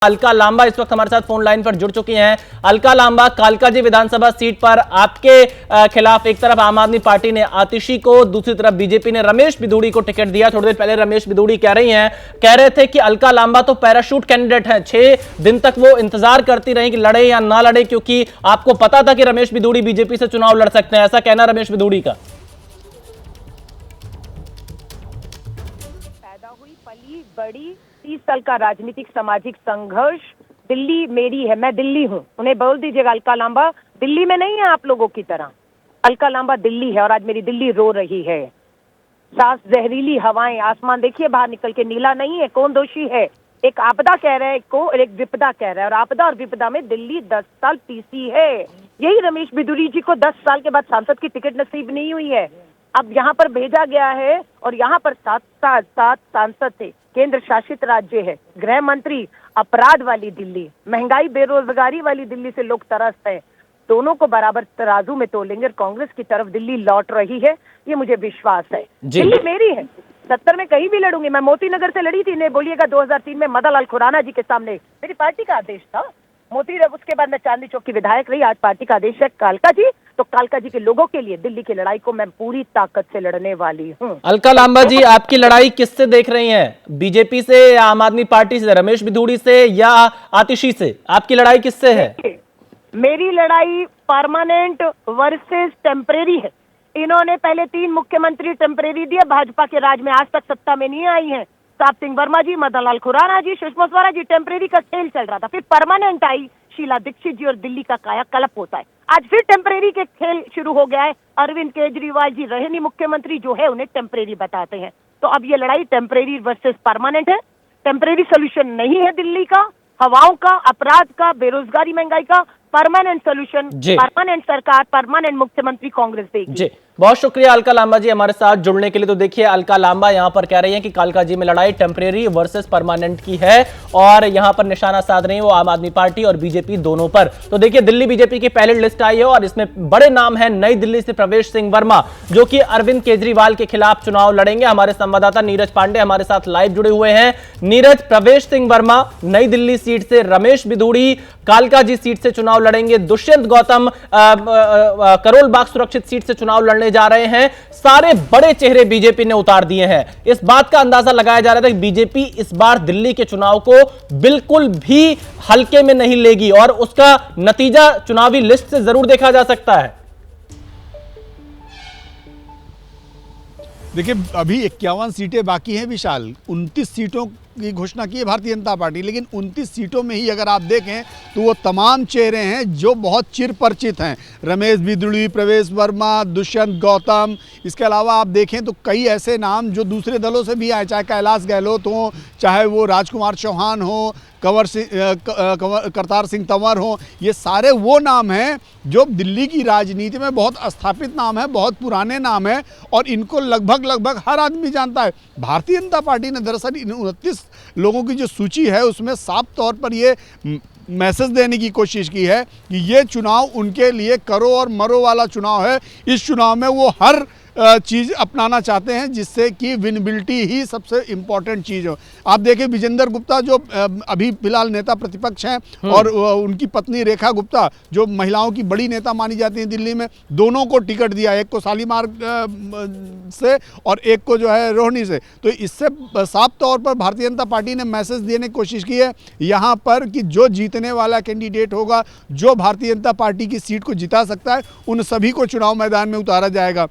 अलका लांबा इस वक्त हमारे साथ फोन लाइन पर जुड़ चुकी हैं। अलका लांबा, कालकाजी विधानसभा सीट पर आपके खिलाफ एक तरफ आम आदमी पार्टी ने आतिशी को, दूसरी तरफ बीजेपी ने रमेश बिधूड़ी को टिकट दिया। थोड़ी देर पहले रमेश बिधूड़ी कह रहे थे कि अलका लांबा तो पैराशूट कैंडिडेट हैं। 6 दिन तक वो इंतजार करती रही कि लड़े या ना लड़े, क्योंकि आपको पता था कि रमेश बिधूड़ी बीजेपी से चुनाव लड़ सकते हैं। ऐसा कहना रमेश बिधूड़ी का। पैदा हुई पली बड़ी 30 साल का राजनीतिक सामाजिक संघर्ष। दिल्ली मेरी है, मैं दिल्ली हूँ। उन्हें बोल दीजिएगा अलका लांबा दिल्ली में नहीं है आप लोगों की तरह। अलका लांबा दिल्ली है और आज मेरी दिल्ली रो रही है। सांस जहरीली हवाएं, आसमान देखिए बाहर निकल के नीला नहीं है। कौन दोषी है? एक आपदा कह रहा है को, एक विपदा कह रहा है। और आपदा और विपदा में दिल्ली 10 साल पीसी है। यही रमेश बिधूड़ी जी को 10 साल के बाद सांसद की टिकट नसीब नहीं हुई है। अब यहाँ पर भेजा गया है और यहाँ पर 7 सांसद थे। केंद्र शासित राज्य है, गृह मंत्री, अपराध वाली दिल्ली, महंगाई बेरोजगारी वाली दिल्ली से लोग तरसते हैं। दोनों को बराबर तराजू में तोलेंगे और कांग्रेस की तरफ दिल्ली लौट रही है, ये मुझे विश्वास है। दिल्ली मेरी है। 70 में कहीं भी लड़ूंगी। मैं मोती नगर से लड़ी थी, नहीं बोलिएगा 2003 में मदन लाल खुराना जी के सामने। मेरी पार्टी का आदेश था मोती। उसके बाद मैं चांदनी चौक की विधायक रही। आज पार्टी का आदेश है कालका जी, तो कालका जी के लोगों के लिए दिल्ली की लड़ाई को मैं पूरी ताकत से लड़ने वाली हूँ। अलका लांबा जी, आपकी लड़ाई किससे देख रही हैं? बीजेपी से या आम आदमी पार्टी से, रमेश बिधूड़ी से या आतिशी से? आपकी लड़ाई किससे है? मेरी लड़ाई परमानेंट वर्सेस टेम्परेरी है। इन्होंने पहले 3 मुख्यमंत्री टेम्परेरी दिए, भाजपा के राज में आज तक सत्ता में नहीं आई है। साहब सिंह वर्मा जी, मदन लाल खुराना जी, सुषमा स्वराज जी। टेम्परेरी का खेल चल रहा था, फिर परमानेंट आई शीला दीक्षित जी और दिल्ली का कायाकल्प होता है। आज फिर टेम्परेरी के खेल शुरू हो गया है। अरविंद केजरीवाल जी रहे नहीं मुख्यमंत्री, जो है उन्हें टेम्परेरी बताते हैं। तो अब ये लड़ाई टेम्परेरी वर्सेस परमानेंट है। टेम्परेरी सोल्यूशन नहीं है दिल्ली का, हवाओं का, अपराध का, बेरोजगारी, महंगाई का। परमानेंट सोल्यूशन, परमानेंट सरकार, परमानेंट मुख्यमंत्री कांग्रेस देगी। बहुत शुक्रिया अलका लांबा जी हमारे साथ जुड़ने के लिए। तो देखिए, अलका लांबा यहां पर कह रही हैं कि कालकाजी में लड़ाई टेम्परेरी वर्सेस परमानेंट की है और यहां पर निशाना साध रही है वो आम आदमी पार्टी और बीजेपी दोनों पर। तो देखिए, दिल्ली बीजेपी की पहली लिस्ट आई है और इसमें बड़े नाम है। नई दिल्ली से प्रवेश सिंह वर्मा, जो कि अरविंद केजरीवाल के खिलाफ चुनाव लड़ेंगे। हमारे संवाददाता नीरज पांडे हमारे साथ लाइव जुड़े हुए हैं। नीरज, प्रवेश सिंह वर्मा नई दिल्ली सीट से, रमेश बिधूड़ी कालकाजी सीट से चुनाव लड़ेंगे, दुष्यंत गौतम करोल बाग सुरक्षित सीट से चुनाव लड़ने जा रहे हैं। सारे बड़े चेहरे बीजेपी ने उतार दिए हैं। इस बात का अंदाजा लगाया जा रहा था कि बीजेपी इस बार दिल्ली के चुनाव को बिल्कुल भी हल्के में नहीं लेगी और उसका नतीजा चुनावी लिस्ट से जरूर देखा जा सकता है। देखिए, अभी 51 सीटें बाकी हैं विशाल। 29 सीटों की घोषणा की है भारतीय जनता पार्टी, लेकिन 29 सीटों में ही अगर आप देखें तो वो तमाम चेहरे हैं जो बहुत चिर परिचित हैं। रमेश बिधूड़ी, प्रवेश वर्मा, दुष्यंत गौतम। इसके अलावा आप देखें तो कई ऐसे नाम जो दूसरे दलों से भी आए, चाहे कैलाश गहलोत हो, चाहे वो राजकुमार चौहान हो, करतार सिंह तंवर हो। ये सारे वो नाम हैं जो दिल्ली की राजनीति में बहुत स्थापित नाम है, बहुत पुराने नाम है और इनको लगभग हर आदमी जानता है। भारतीय जनता पार्टी ने दरअसल इन 29 लोगों की जो सूची है उसमें साफ तौर पर ये मैसेज देने की कोशिश की है कि ये चुनाव उनके लिए करो और मरो वाला चुनाव है। इस चुनाव में वो हर चीज़ अपनाना चाहते हैं जिससे कि विनेबिलिटी ही सबसे इम्पॉर्टेंट चीज़ हो। आप देखें, विजेंद्र गुप्ता जो अभी फिलहाल नेता प्रतिपक्ष हैं और उनकी पत्नी रेखा गुप्ता जो महिलाओं की बड़ी नेता मानी जाती हैं दिल्ली में, दोनों को टिकट दिया, एक को शालीमार से और एक को जो है रोहिणी से। तो इससे साफ तौर पर भारतीय जनता पार्टी ने मैसेज देने की कोशिश की है यहाँ पर कि जो जीतने वाला कैंडिडेट होगा, जो भारतीय जनता पार्टी की सीट को जिता सकता है, उन सभी को चुनाव मैदान में उतारा जाएगा।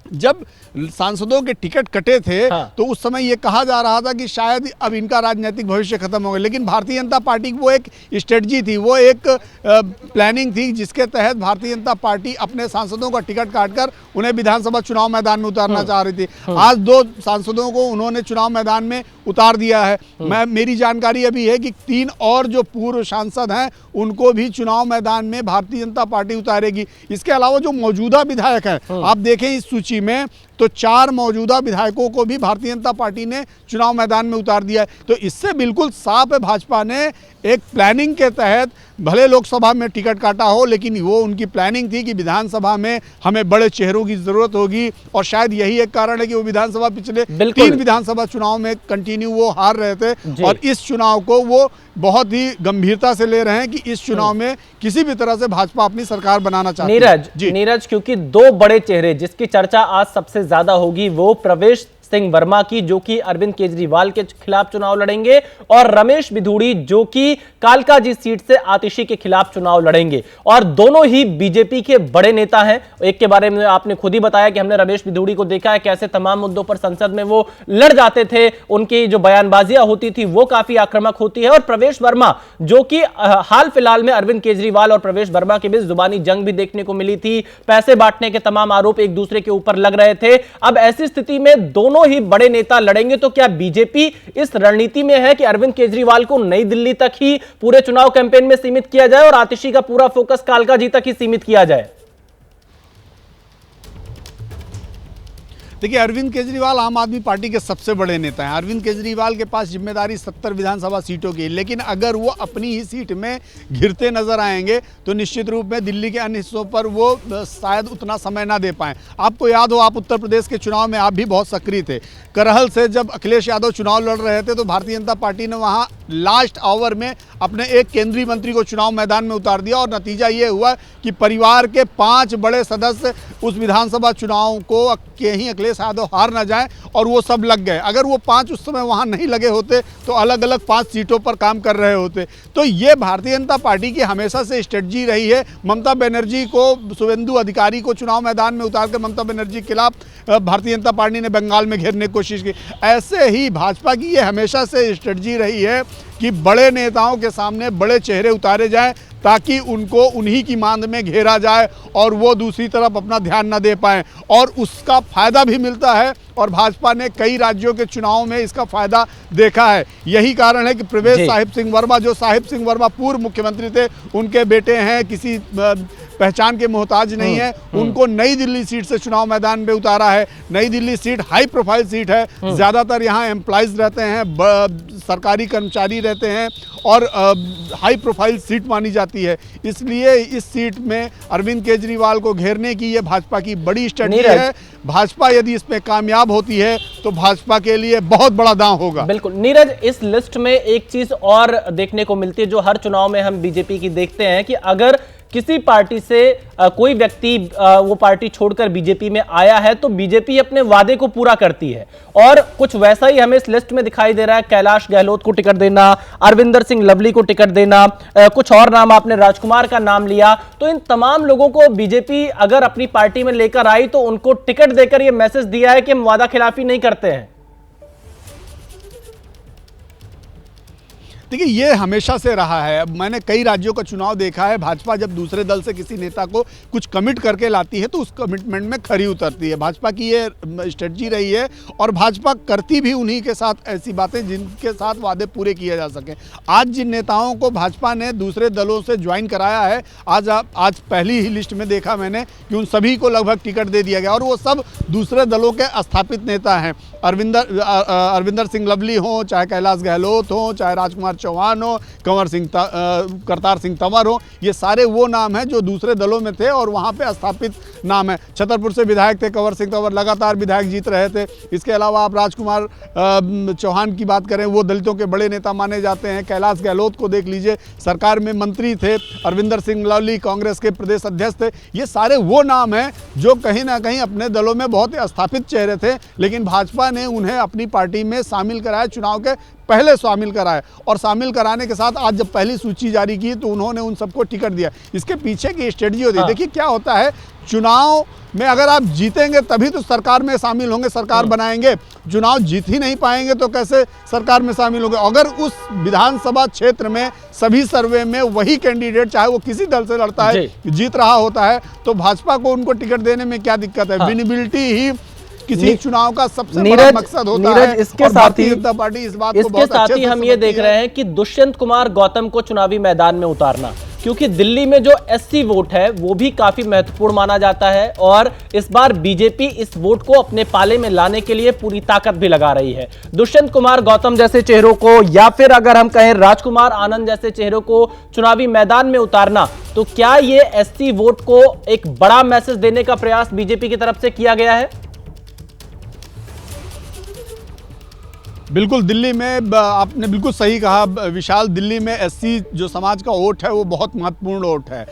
जब सांसदों के टिकट कटे थे तो उस समय ये कहा जा रहा था कि शायद अब इनका राजनीतिक भविष्य खत्म हो गया, लेकिन भारतीय जनता पार्टी की वो एक स्ट्रेटजी थी, वो एक प्लानिंग थी जिसके तहत भारतीय जनता पार्टी अपने सांसदों का टिकट काटकर उन्हें विधानसभा चुनाव मैदान में उतारना चाह रही थी। आज 2 सांसदों को उन्होंने चुनाव मैदान में उतार दिया है। मेरी जानकारी अभी है कि 3 और जो पूर्व सांसद हैं उनको भी चुनाव मैदान में भारतीय जनता पार्टी उतारेगी। इसके अलावा जो मौजूदा विधायक हैं, आप देखें इस सूची में तो 4 मौजूदा विधायकों को भी भारतीय जनता पार्टी ने चुनाव मैदान में उतार दिया है। तो इससे बिल्कुल साफ है, भाजपा ने एक प्लानिंग के तहत भले लोकसभा में टिकट काटा हो, लेकिन वो उनकी प्लानिंग थी कि विधानसभा में हमें बड़े चेहरों की जरूरत होगी और शायद यही एक कारण है कि वो विधानसभा पिछले 3 विधानसभा चुनाव में कंटिन्यू वो हार रहे थे और इस चुनाव को वो बहुत ही गंभीरता से ले रहे हैं कि इस चुनाव में किसी भी तरह से भाजपा अपनी सरकार बनाना चाहती है। नीरज, क्योंकि दो बड़े चेहरे जिसकी चर्चा आज सबसे ज्यादा होगी वो प्रवेश सिंह वर्मा की, जो कि अरविंद केजरीवाल के खिलाफ चुनाव लड़ेंगे, और रमेश बिधूड़ी जो कि कालकाजी सीट से आतिशी के खिलाफ चुनाव लड़ेंगे। और दोनों ही बीजेपी के बड़े नेता हैं। एक के बारे में आपने खुद ही बताया कि हमने रमेश बिधूड़ी को देखा है कैसे तमाम मुद्दों पर संसद में वो लड़ जाते थे, उनकी जो बयानबाजियां होती थी वो काफी आक्रामक होती है। और प्रवेश वर्मा जो कि हाल फिलहाल में अरविंद केजरीवाल और प्रवेश वर्मा के बीच जुबानी जंग भी देखने को मिली थी, पैसे बांटने के तमाम आरोप एक दूसरे के ऊपर लग रहे थे। अब ऐसी स्थिति में दोनों ही बड़े नेता लड़ेंगे, तो क्या बीजेपी इस रणनीति में है कि अरविंद केजरीवाल को नई दिल्ली तक ही पूरे चुनाव कैंपेन में सीमित किया जाए और आतिशी का पूरा फोकस कालकाजी तक ही सीमित किया जाए? देखिए, अरविंद केजरीवाल आम आदमी पार्टी के सबसे बड़े नेता हैं। अरविंद केजरीवाल के पास जिम्मेदारी 70 विधानसभा सीटों की, लेकिन अगर वो अपनी ही सीट में घिरते नजर आएंगे तो निश्चित रूप में दिल्ली के अन्य हिस्सों पर वो शायद उतना समय ना दे पाएं। आपको याद हो, आप उत्तर प्रदेश के चुनाव में आप भी बहुत सक्रिय थे। करहल से जब अखिलेश यादव चुनाव लड़ रहे थे तो भारतीय जनता पार्टी ने वहाँ लास्ट आवर में अपने एक केंद्रीय मंत्री को चुनाव मैदान में उतार दिया, और नतीजा ये हुआ कि परिवार के 5 बड़े सदस्य उस विधानसभा चुनाव को के ही अखिलेश यादव हार ना जाए, और वो सब लग गए। अगर वो 5 उस समय वहाँ नहीं लगे होते तो अलग अलग 5 सीटों पर काम कर रहे होते। तो ये भारतीय जनता पार्टी की हमेशा से स्ट्रेटजी रही है। ममता बनर्जी को, शुभेंदु अधिकारी को चुनाव मैदान में उतार कर ममता बनर्जी के खिलाफ भारतीय जनता पार्टी ने बंगाल में घेरने की कोशिश की। ऐसे ही भाजपा की ये हमेशा से स्ट्रेटजी रही है कि बड़े नेताओं के सामने बड़े चेहरे उतारे जाएं ताकि उनको उन्हीं की मांद में घेरा जाए और वो दूसरी तरफ अपना ध्यान न दे पाएं, और उसका फायदा भी मिलता है। और भाजपा ने कई राज्यों के चुनाव में इसका फायदा देखा है। यही कारण है कि प्रवेश साहिब सिंह वर्मा, जो साहिब सिंह वर्मा पूर्व मुख्यमंत्री थे, उनके बेटे हैं, किसी पहचान के मोहताज नहीं है, उनको नई दिल्ली सीट से चुनाव मैदान में उतारा है। नई Delhi seat high profile seat है, ज़्यादातर यहाँ एम्प्लॉइज रहते हैं, सरकारी कर्मचारी रहते हैं, और हाई प्रोफाइल सीट मानी जाती है। इसलिए इस सीट में अरविंद केजरीवाल को घेरने की ये भाजपा की बड़ी स्ट्रेटजी है। भाजपा यदि इसमें कामयाब होती है तो भाजपा के लिए बहुत बड़ा दांव होगा। बिल्कुल नीरज, इस लिस्ट में एक चीज और देखने को मिलती है जो हर चुनाव में हम बीजेपी की देखते हैं कि अगर किसी पार्टी से कोई व्यक्ति वो पार्टी छोड़कर बीजेपी में आया है तो बीजेपी अपने वादे को पूरा करती है, और कुछ वैसा ही हमें इस लिस्ट में दिखाई दे रहा है। कैलाश गहलोत को टिकट देना, अरविंदर सिंह लवली को टिकट देना, कुछ और नाम आपने राजकुमार का नाम लिया, तो इन तमाम लोगों को बीजेपी अगर अपनी पार्टी में लेकर आई तो उनको टिकट देकर यह मैसेज दिया है कि हम वादा खिलाफी नहीं करते हैं। देखिए, ये हमेशा से रहा है। मैंने कई राज्यों का चुनाव देखा है। भाजपा जब दूसरे दल से किसी नेता को कुछ कमिट करके लाती है तो उस कमिटमेंट में खरी उतरती है। भाजपा की ये स्ट्रेटजी रही है, और भाजपा करती भी उन्हीं के साथ ऐसी बातें जिनके साथ वादे पूरे किए जा सकें। आज जिन नेताओं को भाजपा ने दूसरे दलों से ज्वाइन कराया है, आज पहली ही लिस्ट में देखा मैंने कि उन सभी को लगभग टिकट दे दिया गया, और वो सब दूसरे दलों के स्थापित नेता हैं। अरविंदर सिंह लवली हो, चाहे कैलाश गहलोत हो, चाहे राजकुमार चौहान हो, करतार सिंह तंवर हो, ये सारे वो नाम हैं जो दूसरे दलों में थे और वहाँ पे स्थापित नाम है। छतरपुर से विधायक थे कंवर सिंह तंवर, लगातार विधायक जीत रहे थे। इसके अलावा आप राजकुमार चौहान की बात करें, वो दलितों के बड़े नेता माने जाते हैं। कैलाश गहलोत को देख लीजिए, सरकार में मंत्री थे। अरविंदर सिंह लवली कांग्रेस के प्रदेश अध्यक्ष थे। ये सारे वो नाम हैं जो कहीं ना कहीं अपने दलों में बहुत स्थापित चेहरे थे, लेकिन भाजपा ने उन्हें अपनी पार्टी में शामिल कराया, चुनाव के पहले शामिल कराए, और शामिल कराने के साथ आज जब पहली सूची जारी की तो उन्होंने उन सबको टिकट दिया। इसके पीछे की स्ट्रेटजी होती है। देखिए क्या होता है, चुनाव में अगर आप जीतेंगे तभी तो सरकार में शामिल होंगे, सरकार बनाएंगे। चुनाव जीत ही नहीं पाएंगे तो कैसे सरकार में शामिल होंगे। अगर उस विधानसभा क्षेत्र में सभी सर्वे में वही कैंडिडेट, चाहे वो किसी दल से लड़ता है, जीत रहा होता है, तो भाजपा को उनको टिकट देने में क्या दिक्कत है। विनेबिलिटी ही किसी चुनाव का सबसे बड़ा मकसद होता है। इसके साथ ही जनता पार्टी इस बात को बहुत अच्छे से हम ये देख रहे हैं कि दुष्यंत कुमार गौतम को चुनावी मैदान में उतारना, क्योंकि दिल्ली में जो एससी वोट है वो भी काफी महत्वपूर्ण माना जाता है, और इस बार बीजेपी इस वोट को अपने पाले में लाने के लिए पूरी ताकत भी लगा रही है। दुष्यंत कुमार गौतम जैसे चेहरों को, या फिर अगर हम कहें राजकुमार आनंद जैसे चेहरों को चुनावी मैदान में उतारना, तो क्या ये एससी वोट को एक बड़ा मैसेज देने का प्रयास बीजेपी की तरफ से किया गया है? बिल्कुल, दिल्ली में आपने बिल्कुल सही कहा विशाल। दिल्ली में एससी जो समाज का वोट है वो बहुत महत्वपूर्ण वोट है।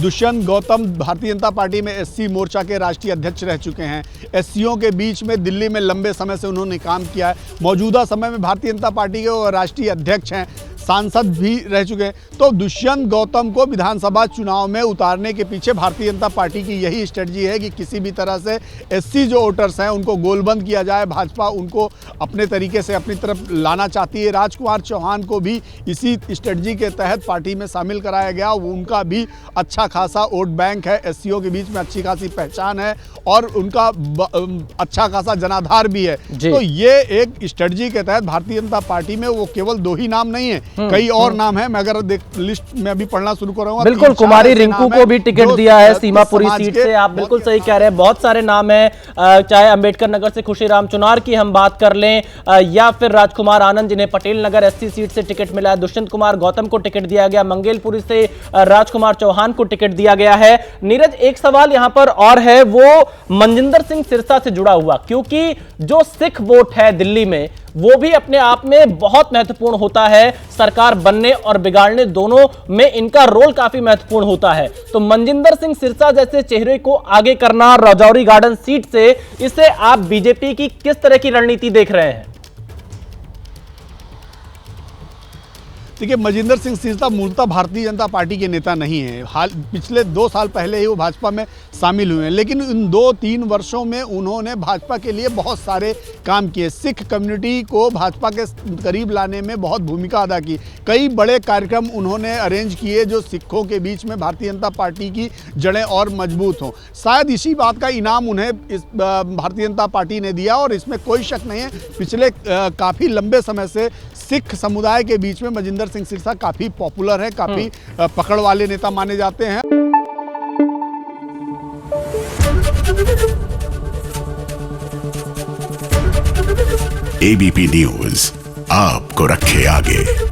दुष्यंत गौतम भारतीय जनता पार्टी में एससी मोर्चा के राष्ट्रीय अध्यक्ष रह चुके हैं। एससीओं के बीच में दिल्ली में लंबे समय से उन्होंने काम किया है। मौजूदा समय में भारतीय जनता पार्टी के वो राष्ट्रीय अध्यक्ष हैं, सांसद भी रह चुके हैं। तो दुष्यंत गौतम को विधानसभा चुनाव में उतारने के पीछे भारतीय जनता पार्टी की यही स्ट्रेटजी है कि किसी भी तरह से एससी जो वोटर्स हैं उनको गोलबंद किया जाए। भाजपा उनको अपने तरीके से अपनी तरफ लाना चाहती है। राजकुमार चौहान को भी इसी स्ट्रेटजी के तहत पार्टी में शामिल कराया गया। उनका भी अच्छा खासा वोट बैंक है, एससीओ के बीच में अच्छी खासी पहचान है और उनका अच्छा खासा जनाधार भी है। तो ये एक स्ट्रेटजी के तहत भारतीय जनता पार्टी में वो केवल 2 ही नाम नहीं है, कई और नाम है। मैं अगर लिस्ट में अभी पढ़ना शुरू करूंगा, बिल्कुल कुमारी रिंकू को भी टिकट दिया है सीमापुरी सीट से। आप बिल्कुल सही कह रहे हैं, बहुत सारे नाम हैं, चाहे अंबेडकर नगर से खुशीराम चुनार की हम बात कर लें या फिर राजकुमार आनंद जिन्हें पटेल नगर एससी सीट से टिकट मिला है, दुष्यंत कुमार गौतम को टिकट दिया गया, मंगेलपुरी से राजकुमार चौहान को टिकट दिया गया है। नीरज, एक सवाल यहां पर और है, वो मनजिंदर सिंह सिरसा से जुड़ा हुआ, क्योंकि जो सिख वोट है दिल्ली में वो भी अपने आप में बहुत महत्वपूर्ण होता है। सरकार बनने और बिगाड़ने दोनों में इनका रोल काफी महत्वपूर्ण होता है। तो मनजिंदर सिंह सिरसा जैसे चेहरे को आगे करना राजौरी गार्डन सीट से, इसे आप बीजेपी की किस तरह की रणनीति देख रहे हैं? देखिए, मनजिंदर सिंह सिरसा मूलतः भारतीय जनता पार्टी के नेता नहीं है। पिछले 2 साल पहले ही वो भाजपा में शामिल हुए हैं, लेकिन इन 2-3 वर्षों में उन्होंने भाजपा के लिए बहुत सारे काम किए। सिख कम्युनिटी को भाजपा के करीब लाने में बहुत भूमिका अदा की। कई बड़े कार्यक्रम उन्होंने अरेंज किए जो सिखों के बीच में भारतीय जनता पार्टी की जड़ें और मजबूत हों। शायद इसी बात का इनाम उन्हें इस भारतीय जनता पार्टी ने दिया और इसमें कोई शक नहीं है। पिछले काफ़ी लंबे समय से सिख समुदाय के बीच में मनजिंदर सिंह सिरसा काफ़ी पॉपुलर है, काफ़ी पकड़ वाले नेता माने जाते हैं। एबीपी न्यूज आपको रखे आगे।